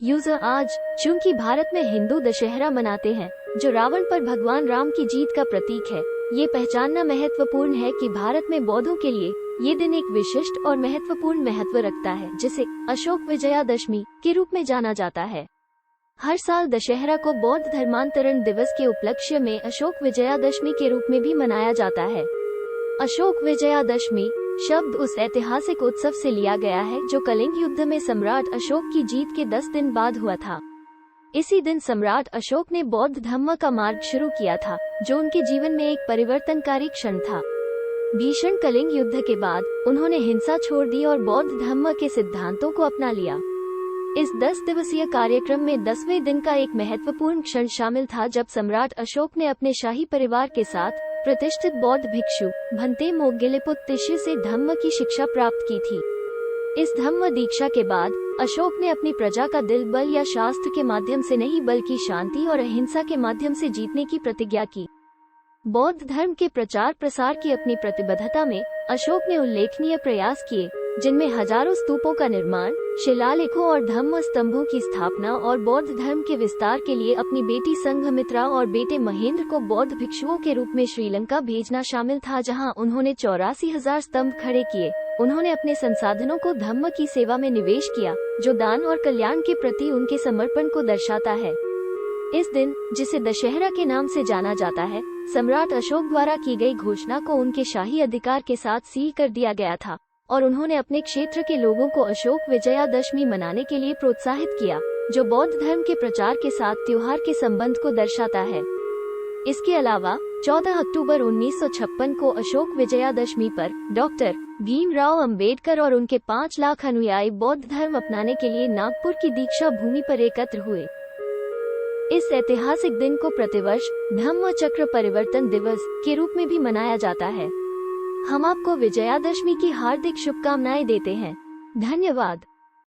User आज चूंकि भारत में हिंदू दशहरा मनाते हैं, जो रावण पर भगवान राम की जीत का प्रतीक है, ये पहचानना महत्वपूर्ण है कि भारत में बौद्धों के लिए ये दिन एक विशिष्ट और महत्वपूर्ण महत्व रखता है, जिसे अशोक विजयादशमी के रूप में जाना जाता है। हर साल दशहरा को बौद्ध धर्मांतरण दिवस के उपलक्ष्य में अशोक विजयादशमी के रूप में भी मनाया जाता है। अशोक विजयादशमी शब्द उस ऐतिहासिक उत्सव से लिया गया है जो कलिंग युद्ध में सम्राट अशोक की जीत के 10 दिन बाद हुआ था। इसी दिन सम्राट अशोक ने बौद्ध धर्म का मार्ग शुरू किया था, जो उनके जीवन में एक परिवर्तनकारी क्षण था। भीषण कलिंग युद्ध के बाद उन्होंने हिंसा छोड़ दी और बौद्ध धर्म के सिद्धांतों को अपना लिया। इस 10 दिवसीय कार्यक्रम में 10वें दिन का एक महत्वपूर्ण क्षण शामिल था, जब सम्राट अशोक ने अपने शाही परिवार के साथ प्रतिष्ठित बौद्ध भिक्षु भंते मोग्गेलेपुत तिस्य से धम्म की शिक्षा प्राप्त की थी। इस धम्म दीक्षा के बाद अशोक ने अपनी प्रजा का दिल बल या शास्त्र के माध्यम से नहीं, बल्कि शांति और अहिंसा के माध्यम से जीतने की प्रतिज्ञा की। बौद्ध धर्म के प्रचार प्रसार की अपनी प्रतिबद्धता में अशोक ने उल्लेखनीय प्रयास किए, जिनमें हजारों स्तूपों का निर्माण, शिलालेखों और धम्म स्तंभों की स्थापना और बौद्ध धर्म के विस्तार के लिए अपनी बेटी संघमित्रा और बेटे महेंद्र को बौद्ध भिक्षुओं के रूप में श्रीलंका भेजना शामिल था, जहां उन्होंने 84,000 स्तंभ खड़े किए। उन्होंने अपने संसाधनों को धम्म की सेवा में निवेश किया, जो दान और कल्याण के प्रति उनके समर्पण को दर्शाता है। इस दिन, जिसे दशहरा के नाम से जाना जाता है, सम्राट अशोक द्वारा की गई घोषणा को उनके शाही अधिकार के साथ सील कर दिया गया था और उन्होंने अपने क्षेत्र के लोगों को अशोक विजयादशमी मनाने के लिए प्रोत्साहित किया, जो बौद्ध धर्म के प्रचार के साथ त्योहार के संबंध को दर्शाता है। इसके अलावा 14 अक्टूबर 1956 को अशोक विजयादशमी पर डॉक्टर भीमराव अंबेडकर और उनके 5 लाख अनुयायी बौद्ध धर्म अपनाने के लिए नागपुर की दीक्षा भूमि पर एकत्र हुए। इस ऐतिहासिक दिन को प्रतिवर्ष धम्म चक्र परिवर्तन दिवस के रूप में भी मनाया जाता है। हम आपको विजयादशमी की हार्दिक शुभकामनाएं देते हैं। धन्यवाद।